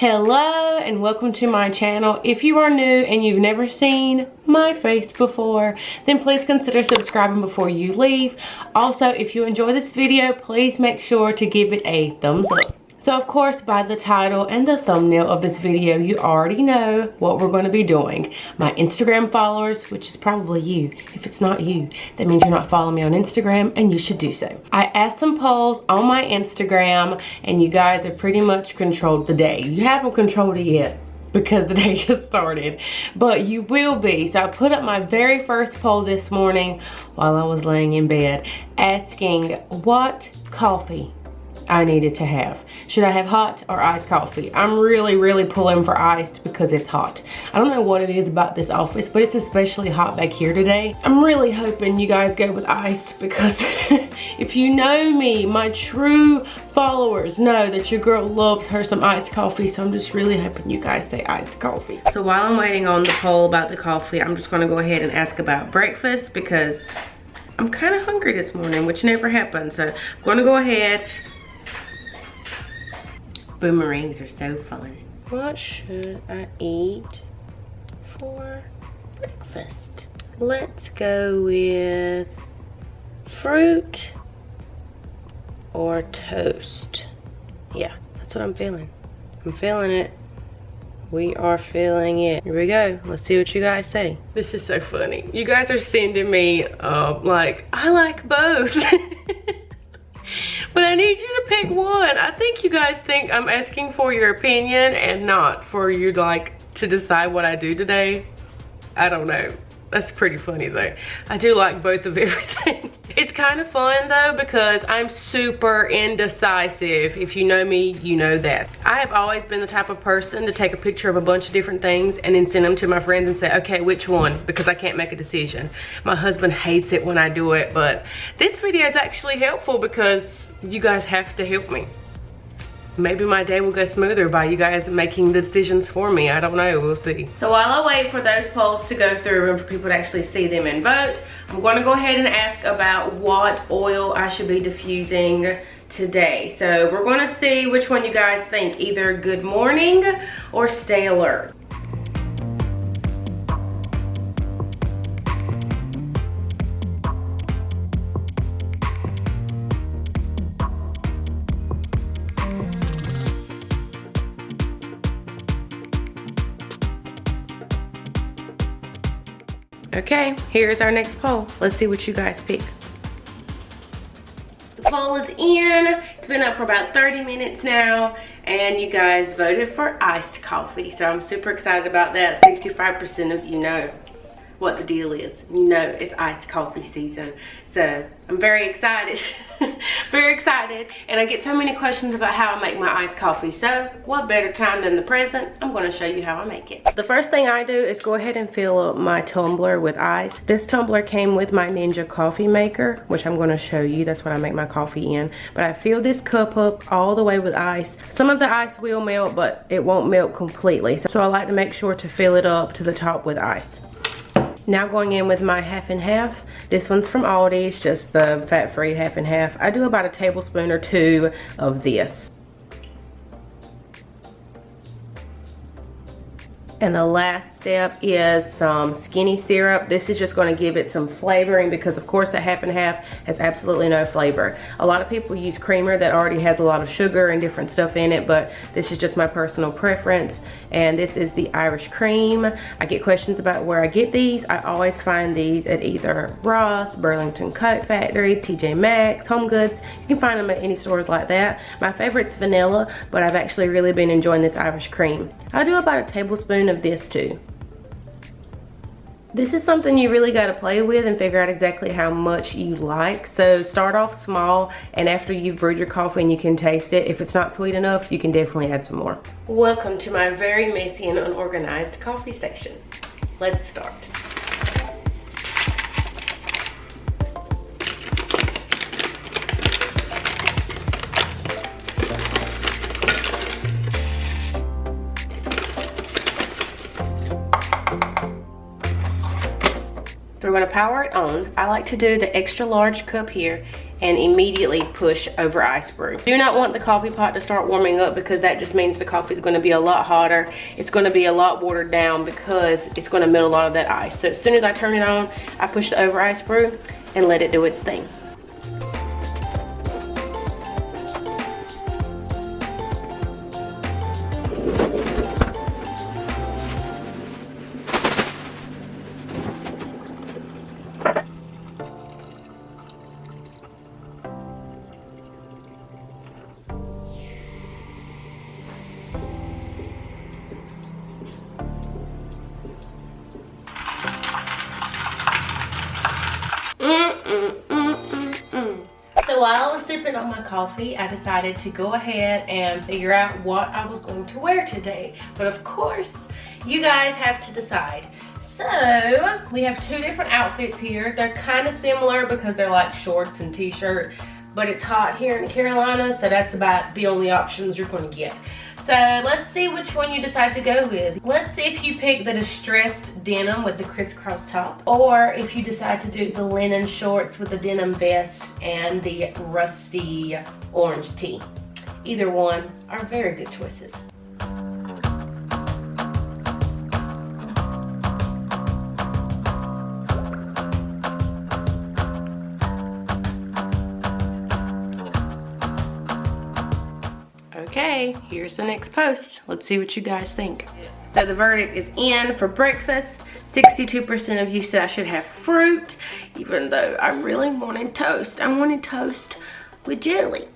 Hello and welcome to my channel. If you are new and you've never seen my face before, then please consider subscribing before you leave. Also, if you enjoy this video, please make sure to give it a thumbs up. So of course, by the title and the thumbnail of this video, you already know what we're going to be doing. My Instagram followers, which is probably you. If it's not you, that means you're not following me on Instagram, and you should do so. I asked some polls on my Instagram, and you guys have pretty much controlled the day. You haven't controlled it yet because the day just started, but you will be. So I put up my very first poll this morning while I was laying in bed, asking what coffee I needed to have. Should I have hot or iced coffee? I'm really pulling for iced because it's hot. I don't know what it is about this office, but it's especially hot back here today. I'm really hoping you guys go with iced because if you know me, my true followers know that your girl loves her some iced coffee, so I'm just really hoping you guys say iced coffee. So while I'm waiting on the poll about the coffee, I'm just gonna go ahead and ask about breakfast because I'm kind of hungry this morning, which never happens. So I'm gonna go ahead. Boomerangs are so fun. What should I eat for breakfast? Let's go with fruit or toast. Yeah, that's what I'm feeling. I'm feeling it. We are feeling it. Here we go. Let's see what you guys say. This is so funny. You guys are sending me like, I like both. But I need you to pick one. I think you guys think I'm asking for your opinion and not for you to decide what I do today. I don't know. That's pretty funny though. I do like both of everything. It's kind of fun though because I'm super indecisive. If you know me, you know that. I have always been the type of person to take a picture of a bunch of different things and then send them to my friends and say, okay, which one? Because I can't make a decision. My husband hates it when I do it, but this video is actually helpful because you guys have to help me. Maybe my day will go smoother by you guys making the decisions for me. I don't know, we'll see. So while I wait for those polls to go through and for people to actually see them and vote, I'm gonna go ahead and ask about what oil I should be diffusing today. So we're gonna see which one you guys think, either good morning or stay alert. Okay, here's our next poll. Let's see what you guys pick. The poll is in. It's been up for about 30 minutes now, and you guys voted for iced coffee. So I'm super excited about that. 65% of you know what the deal is. You know it's iced coffee season. So I'm very excited. Very excited. And I get so many questions about how I make my iced coffee. So what better time than the present? I'm gonna show you how I make it. The first thing I do is go ahead and fill up my tumbler with ice. This tumbler came with my Ninja coffee maker, which I'm gonna show you. That's what I make my coffee in. But I fill this cup up all the way with ice. Some of the ice will melt, but it won't melt completely. So I like to make sure to fill it up to the top with ice. Now going in with my half and half. This one's from Aldi, it's just the fat-free half and half. I do about a tablespoon or two of this. And the last step is some skinny syrup. This is just going to give it some flavoring because of course the half and half has absolutely no flavor. A lot of people use creamer that already has a lot of sugar and different stuff in it, but this is just my personal preference. And this is the Irish cream. I get questions about where I get these. I always find these at either Ross, Burlington Coat Factory, TJ Maxx, Home Goods. You can find them at any stores like that. My favorite's vanilla, but I've actually really been enjoying this Irish cream. I do about a tablespoon of this too. This is something you really got to play with and figure out exactly how much you like. So start off small, and after you've brewed your coffee and you can taste it, if it's not sweet enough, you can definitely add some more. Welcome to my very messy and unorganized coffee station. Let's start. So we're going to power it on. I like to do the extra large cup here and immediately push over ice brew. Do not want the coffee pot to start warming up because that just means the coffee is going to be a lot hotter. It's going to be a lot watered down because it's going to melt a lot of that ice. So as soon as I turn it on, I push the over ice brew and let it do its thing. So while I was sipping on my coffee, I decided to go ahead and figure out what I was going to wear today. But of course, you guys have to decide. So we have two different outfits here. They're kind of similar because they're like shorts and t-shirt, but it's hot here in the Carolinas, so that's about the only options you're going to get. So let's see which one you decide to go with. Let's see if you pick the distressed denim with the crisscross top, or if you decide to do the linen shorts with the denim vest and the rusty orange tee. Either one are very good choices. Okay, here's the next post. Let's see what you guys think. So the verdict is in for breakfast. 62% of you said I should have fruit, even though I really wanted toast. I wanted toast with jelly.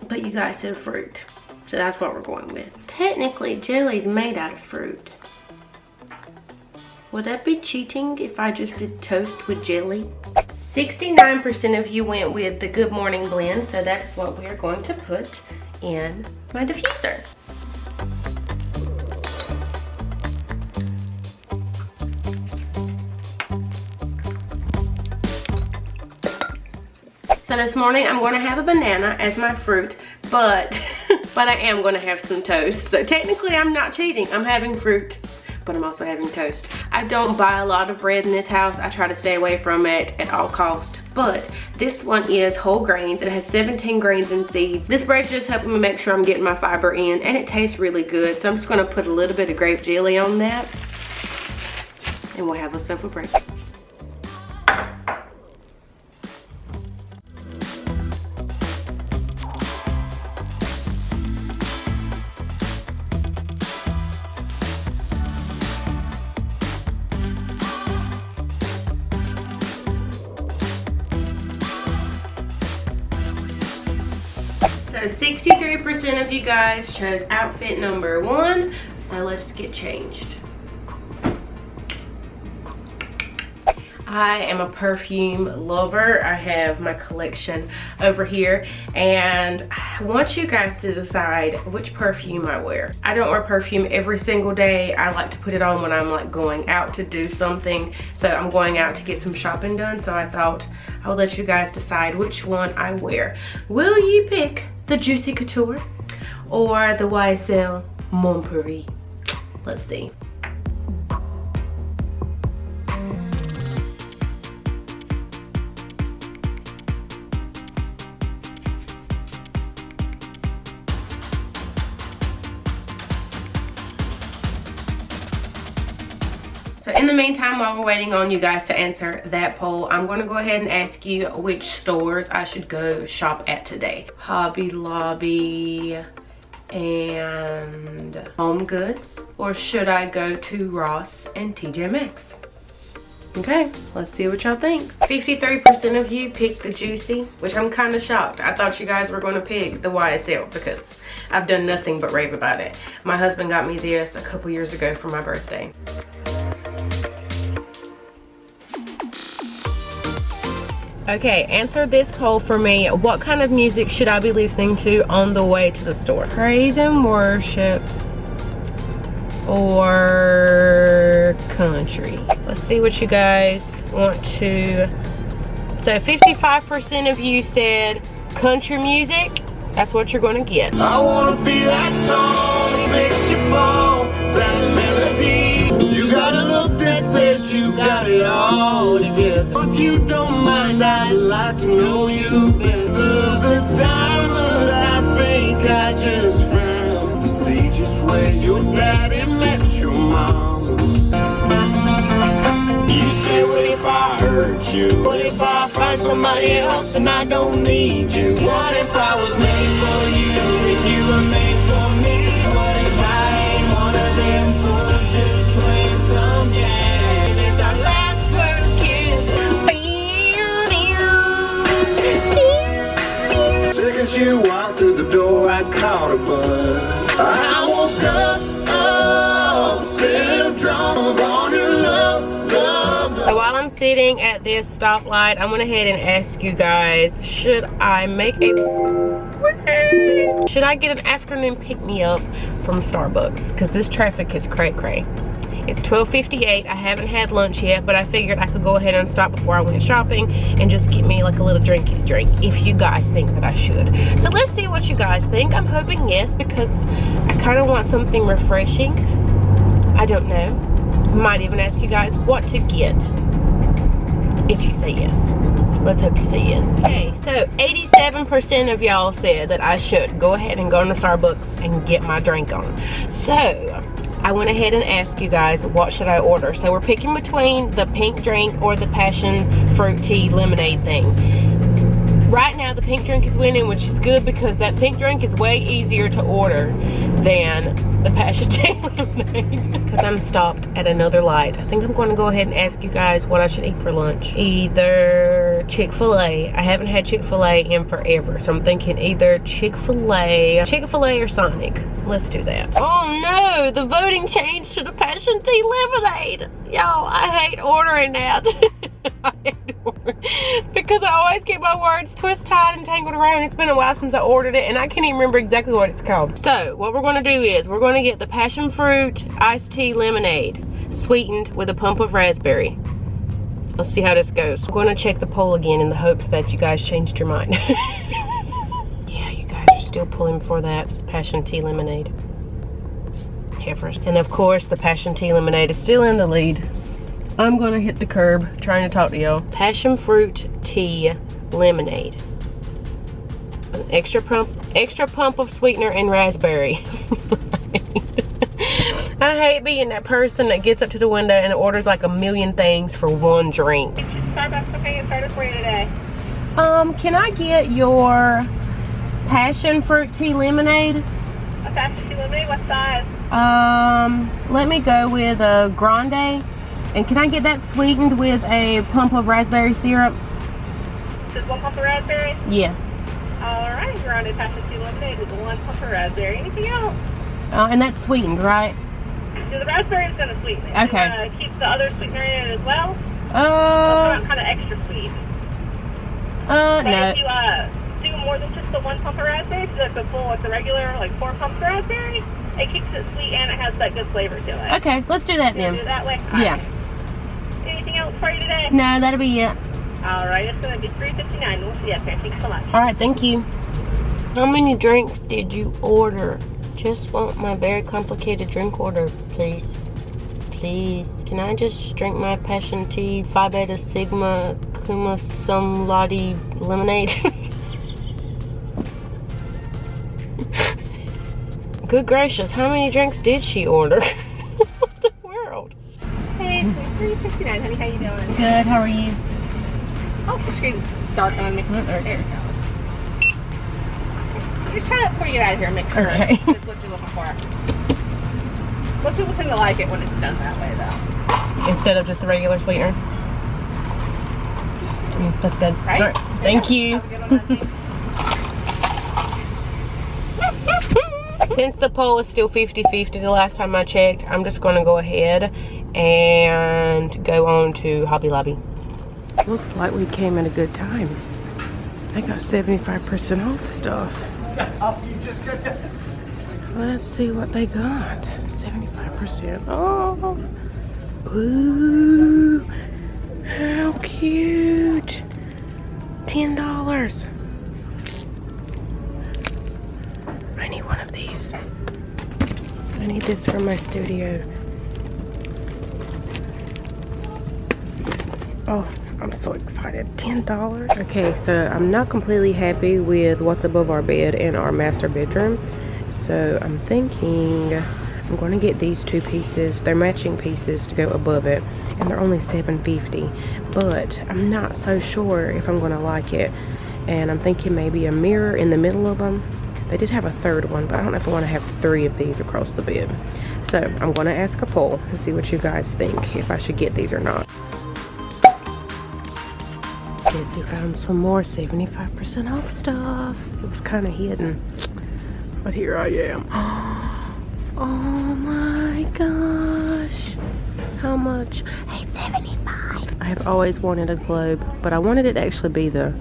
But you guys said fruit, so that's what we're going with. Technically, jelly's made out of fruit. Would that be cheating if I just did toast with jelly? 69% of you went with the Good Morning blend, so that's what we're going to put in my diffuser. So this morning I'm going to have a banana as my fruit, but I am going to have some toast. So technically I'm not cheating. I'm having fruit, but I'm also having toast. I don't buy a lot of bread in this house. I try to stay away from it at all costs. But this one is whole grains. It has 17 grains and seeds. This bread's just helping me make sure I'm getting my fiber in, and it tastes really good. So I'm just gonna put a little bit of grape jelly on that, and we'll have ourselves a breakfast. So 63% of you guys chose outfit number 1. So let's get changed. I am a perfume lover. I have my collection over here, and I want you guys to decide which perfume I wear. I don't wear perfume every single day. I like to put it on when I'm like going out to do something. So I'm going out to get some shopping done, so I thought I would let you guys decide which one I wear. Will you pick the Juicy Couture or the YSL Mon Paris? Let's see. So in the meantime, while we're waiting on you guys to answer that poll, I'm going to go ahead and ask you which stores I should go shop at today. Hobby Lobby and Home Goods, or should I go to Ross and TJ Maxx? Okay, let's see what y'all think. 53% of you picked the Juicy, which I'm kind of shocked. I thought you guys were going to pick the YSL because I've done nothing but rave about it. My husband got me this a couple years ago for my birthday. Okay, answer this poll for me. What kind of music should I be listening to on the way to the store? Praise and worship or country? Let's see what you guys want to. So 55% of you said country music. That's what you're going to get. I want to be that song that makes you fall, that melody. You got a look that says you got it all together. If you don't mind, I'd like to know you better. The diamond I think I just found, to see just where your daddy met your mama. You say, what if I hurt you? What if I find somebody else and I don't need you? What if I was made for you and you were made for me? What if I ain't one of them fools just playing some game? It's our last first kiss. Second you walked through the door, I caught a buzz. I woke up, still drunk on your love. So while I'm sitting at this stoplight, I went ahead and asked you guys, should I get an afternoon pick-me-up from Starbucks? Because this traffic is cray-cray. It's 12:58. I haven't had lunch yet, but I figured I could go ahead and stop before I went shopping and just get me like a little drinky drink, if you guys think that I should. So let's see what you guys think. I'm hoping yes, because I kind of want something refreshing. I don't know. Might even ask you guys what to get if you say yes. Let's hope you say yes. Okay, so 87% of y'all said that I should go ahead and go into Starbucks and get my drink on. So I went ahead and asked you guys, what should I order? So we're picking between the pink drink or the passion fruit tea lemonade thing. Right now the pink drink is winning, which is good because that pink drink is way easier to order than the passion tea lemonade. Because I'm stopped at another light. I think I'm going to go ahead and ask you guys what I should eat for lunch. Either Chick-fil-A. I haven't had Chick-fil-A in forever, so I'm thinking either Chick-fil-A or Sonic. Let's do that. Oh no, the voting changed to the passion tea lemonade. Y'all, I hate ordering that. I hate ordering, because I always get my words twist tied and tangled around. It's been a while since I ordered it and I can't even remember exactly what it's called. So what we're going to do is we're going to get the passion fruit iced tea lemonade sweetened with a pump of raspberry. Let's see how this goes. I'm going to check the poll again in the hopes that you guys changed your mind. Yeah, you guys are still pulling for that passion tea lemonade. Heifers. And of course the passion tea lemonade is still in the lead. I'm gonna hit the curb trying to talk to y'all. Passion fruit tea lemonade. An extra pump of sweetener and raspberry. I hate being that person that gets up to the window and orders like a million things for one drink. Starbucks, okay, get started for you today. Can I get your passion fruit tea lemonade? A passion tea lemonade, what size? Let me go with a grande. And can I get that sweetened with a pump of raspberry syrup? Just one pump of raspberry? Yes. Alright, grande passion tea lemonade with one pump of raspberry. Anything else? And that's sweetened, right? So the raspberry is going to sweeten it. Okay. You want to keep the other sweetener in it as well? Kind of extra sweet. But no. if you do more than just the one pump of raspberry, so like the full, like the regular, like 4 pumps of raspberry, it keeps it sweet and it has that good flavor to it. Okay, let's do that then. Do it that way? Yeah. Right. Anything else for you today? No, that'll be it. Alright, it's going to be $3.59. We'll see you up there. Thanks so much. Alright, thank you. How many drinks did you order? Just want my very complicated drink order, please. Please. Can I just drink my passion tea, Phi Beta Sigma, Kuma Sum Laude lemonade? Good gracious, how many drinks did she order? What the world? Hey, it's $3.59, honey. How you doing? Good, how are you? Oh, the screen's dark on me. There's just try that before you get out of here and make sure Okay. it's what you're looking for. Most people tend to like it when it's done that way, though. Instead of just the regular sweetener? That's good. Right? All right. Thank you. Have a good one, honey. Since the poll is still 50-50 the last time I checked, I'm just going to go ahead and go on to Hobby Lobby. Looks like we came at a good time. I got 75% off stuff. Let's see what they got. 75% off. Ooh, how cute. $10. I need one of these. I need this for my studio. Oh, I'm so excited. $10. Okay, so I'm not completely happy with what's above our bed in our master bedroom. So I'm thinking I'm going to get these two pieces. They're matching pieces to go above it. And they're only $7.50. But I'm not so sure if I'm going to like it. And I'm thinking maybe a mirror in the middle of them. They did have a third one, but I don't know if I want to have 3 of these across the bed. So I'm going to ask a poll and see what you guys think, if I should get these or not. Guess we found some more 75% off stuff. It was kind of hidden, but here I am. Oh my gosh. How much? $8.75. I have always wanted a globe, but I wanted it to actually be the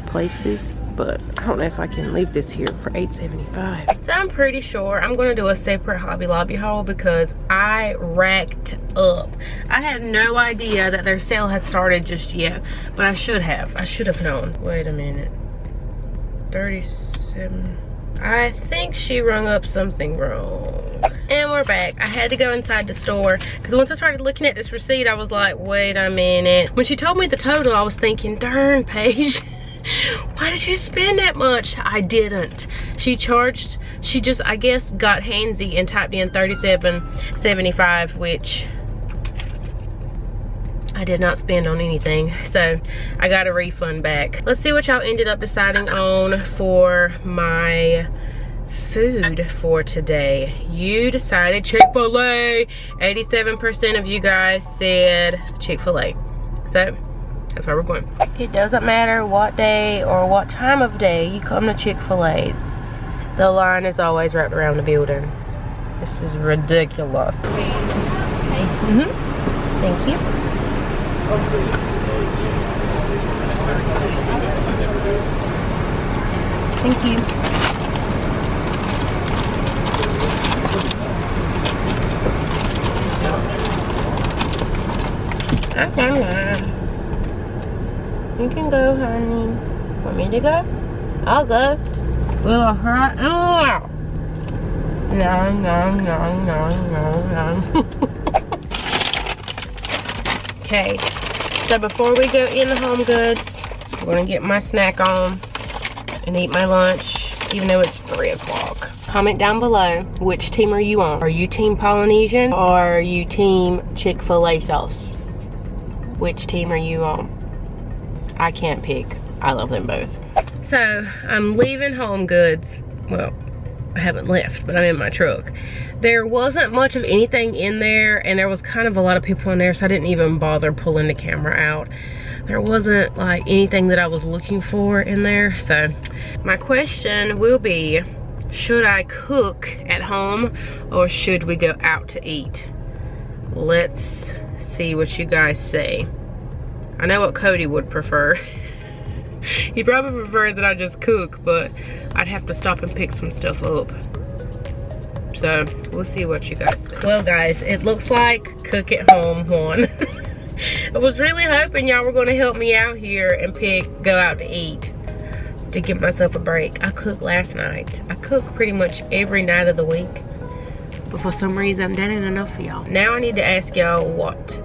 places, but I don't know if I can leave this here for $8.75. So I'm pretty sure I'm gonna do a separate Hobby Lobby haul because I racked up. I had no idea that their sale had started just yet, but I should have known. Wait a minute. 37. I think she rung up something wrong. And we're back. I had to go inside the store because once I started looking at this receipt, I was like, wait a minute. When she told me the total, I was thinking, darn, Paige, why did you spend that much? I didn't. She just, I guess, got handsy and typed in $37.75, which I did not spend on anything. So I got a refund back. Let's see what y'all ended up deciding on for my food for today. You decided Chick-fil-A. 87% of you guys said Chick-fil-A. So that's where we're going. It doesn't matter what day or what time of day you come to Chick-fil-A. The line is always wrapped around the building. This is ridiculous. Thank you. Thank you. You can go, honey. Want me to go? I'll go. Well, right now. No. Okay, so before we go in the Home Goods, I'm gonna get my snack on and eat my lunch, even though it's 3 o'clock. Comment down below, which team are you on? Are you team Polynesian or are you team Chick-fil-A sauce? Which team are you on? I can't pick. I love them both. So I'm leaving Home Goods. Well, I haven't left, but I'm in my truck. There wasn't much of anything in there, and there was kind of a lot of people in there, so I didn't even bother pulling the camera out. There wasn't like anything that I was looking for in there. So my question will be, should I cook at home or should we go out to eat? Let's see what you guys say. I know what Cody would prefer. He'd probably prefer that I just cook, but I'd have to stop and pick some stuff up. So we'll see what you guys think. Well guys, it looks like cook at home won. I was really hoping y'all were gonna help me out here and go out to eat to give myself a break. I cooked last night. I cook pretty much every night of the week, but for some reason that ain't enough for y'all. Now I need to ask y'all what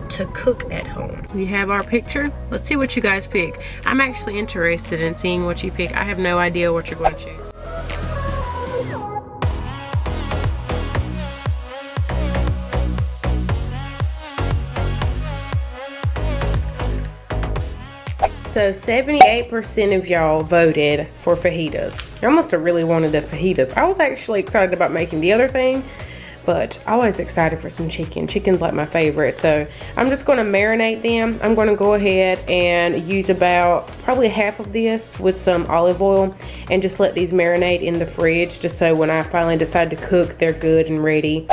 to cook at home. We have our picture. Let's see what you guys pick. I'm actually interested in seeing what you pick. I have no idea what you're going to choose. So 78% of y'all voted for fajitas. Y'all must have really wanted the fajitas. I was actually excited about making the other thing, but I was excited for some chicken. Chicken's like my favorite. So I'm just gonna marinate them. I'm gonna go ahead and use about probably half of this with some olive oil and just let these marinate in the fridge just so when I finally decide to cook, they're good and ready.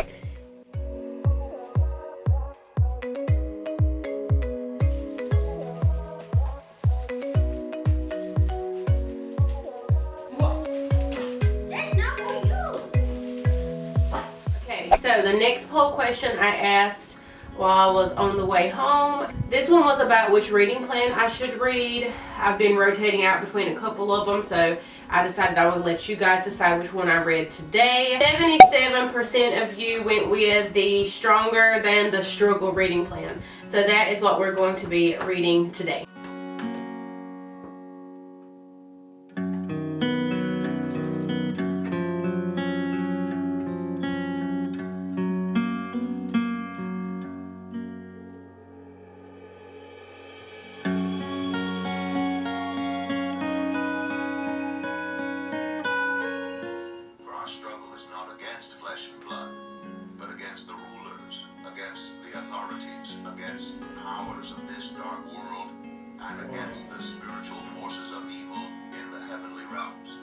So the next poll question I asked while I was on the way home. This one was about which reading plan I should read. I've been rotating out between a couple of them, so I decided I would let you guys decide which one I read today. 77% of you went with the Stronger Than the Struggle reading plan. So that is what we're going to be reading today. Against the powers of this dark world and against the spiritual forces of evil in the heavenly realms.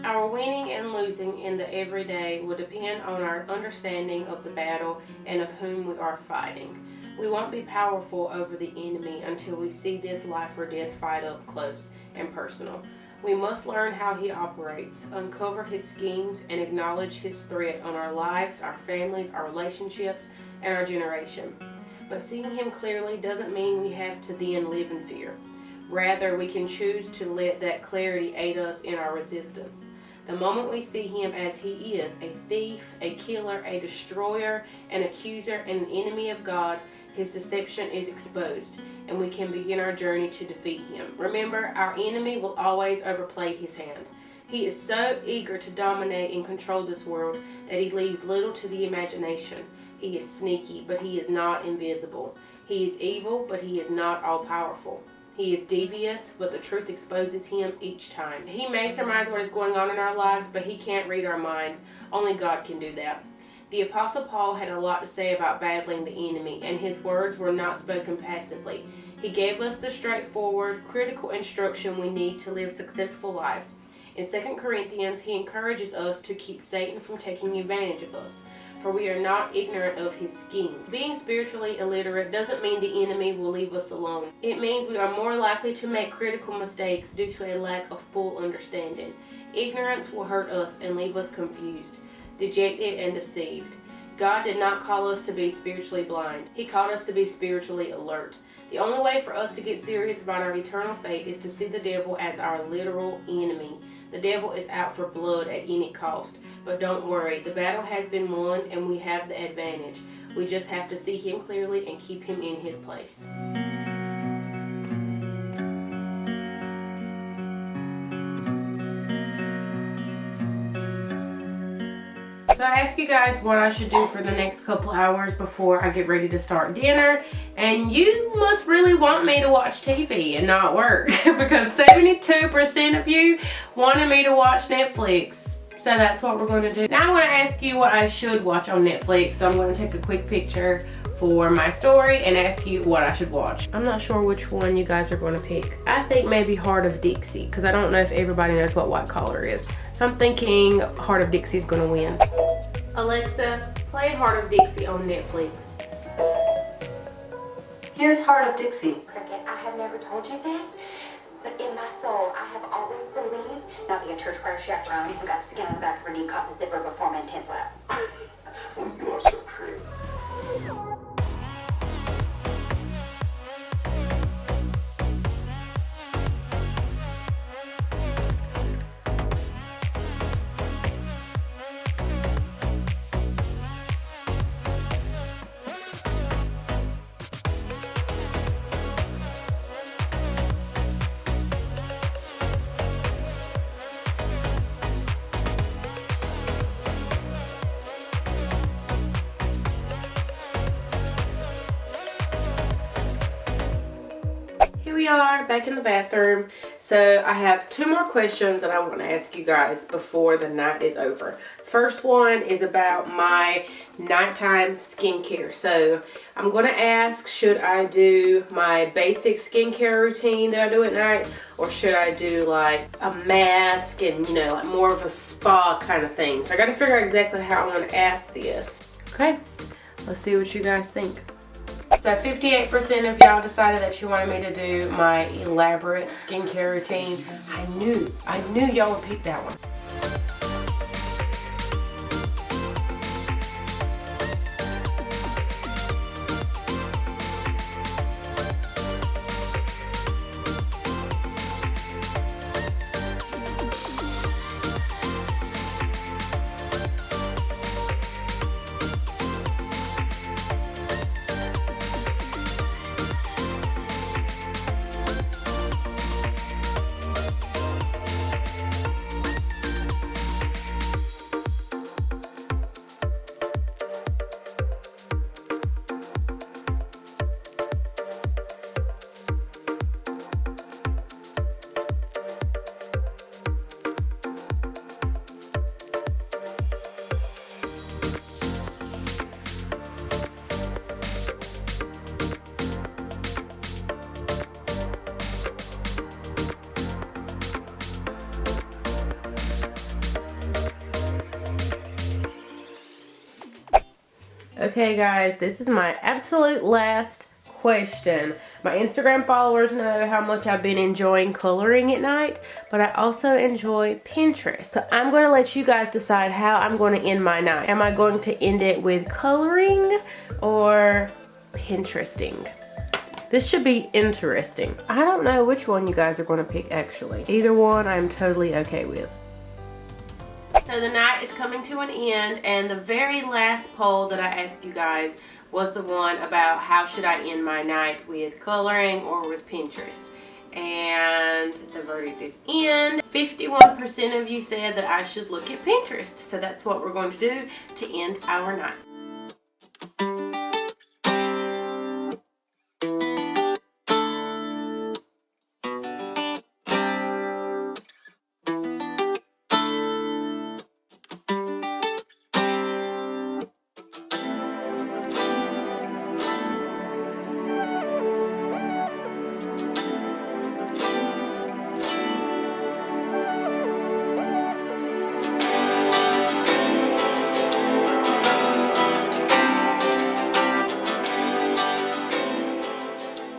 Our winning and losing in the everyday will depend on our understanding of the battle and of whom we are fighting. We won't be powerful over the enemy until we see this life or death fight up close and personal. We must learn how he operates, uncover his schemes, and acknowledge his threat on our lives, our families, our relationships, and our generation. But seeing him clearly doesn't mean we have to then live in fear. Rather, we can choose to let that clarity aid us in our resistance. The moment we see him as he is, a thief, a killer, a destroyer, an accuser, and an enemy of God, his deception is exposed, and we can begin our journey to defeat him. Remember, our enemy will always overplay his hand. He is so eager to dominate and control this world that he leaves little to the imagination. He is sneaky, but he is not invisible. He is evil, but he is not all-powerful. He is devious, but the truth exposes him each time. He may surmise what is going on in our lives, but he can't read our minds. Only God can do that. The Apostle Paul had a lot to say about battling the enemy, and his words were not spoken passively. He gave us the straightforward, critical instruction we need to live successful lives. In 2 Corinthians, he encourages us to keep Satan from taking advantage of us, for we are not ignorant of his schemes. Being spiritually illiterate doesn't mean the enemy will leave us alone. It means we are more likely to make critical mistakes due to a lack of full understanding. Ignorance will hurt us and leave us confused, dejected, and deceived. God did not call us to be spiritually blind. He called us to be spiritually alert. The only way for us to get serious about our eternal fate is to see the devil as our literal enemy. The devil is out for blood at any cost. But don't worry, the battle has been won and we have the advantage. We just have to see him clearly and keep him in his place. So I asked you guys what I should do for the next couple hours before I get ready to start dinner, and you must really want me to watch TV and not work because 72% of you wanted me to watch Netflix. So that's what we're going to do. Now I'm going to ask you what I should watch on Netflix. So I'm going to take a quick picture for my story and ask you what I should watch. I'm not sure which one you guys are going to pick. I think maybe Heart of Dixie, because I don't know if everybody knows what White Collar is. So I'm thinking Heart of Dixie is going to win. Alexa, play Heart of Dixie on Netflix. Here's Heart of Dixie. Cricket, I have never told you this, but in my soul, I have always believed not being a church choir chaperone who got skin on the back of her knee, caught the zipper before my 10th lap. Well, you are so pretty. Here we are back in the bathroom. So I have 2 more questions that I want to ask you guys before the night is over. First one is about my nighttime skincare. So I'm going to ask, should I do my basic skincare routine that I do at night, or should I do like a mask and, you know, like more of a spa kind of thing? So I got to figure out exactly how I want to ask this. Okay, let's see what you guys think. So 58% of y'all decided that you wanted me to do my elaborate skincare routine. I knew y'all would pick that one. Okay guys, this is my absolute last question. My Instagram followers know how much I've been enjoying coloring at night, but I also enjoy Pinterest. So I'm going to let you guys decide how I'm going to end my night. Am I going to end it with coloring or Pinteresting? This should be interesting. I don't know which one you guys are going to pick actually. Either one I'm totally okay with. So the night is coming to an end, and the very last poll that I asked you guys was the one about how should I end my night, with coloring or with Pinterest. And the verdict is in. 51% of you said that I should look at Pinterest. So that's what we're going to do to end our night.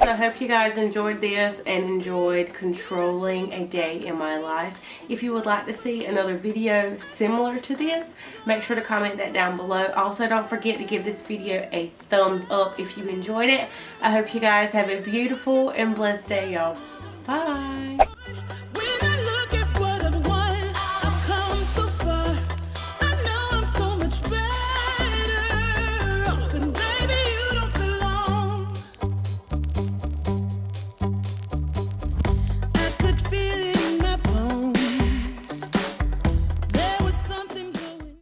So I hope you guys enjoyed this and enjoyed controlling a day in my life. If you would like to see another video similar to this, make sure to comment that down below. Also, don't forget to give this video a thumbs up if you enjoyed it. I hope you guys have a beautiful and blessed day, y'all. Bye.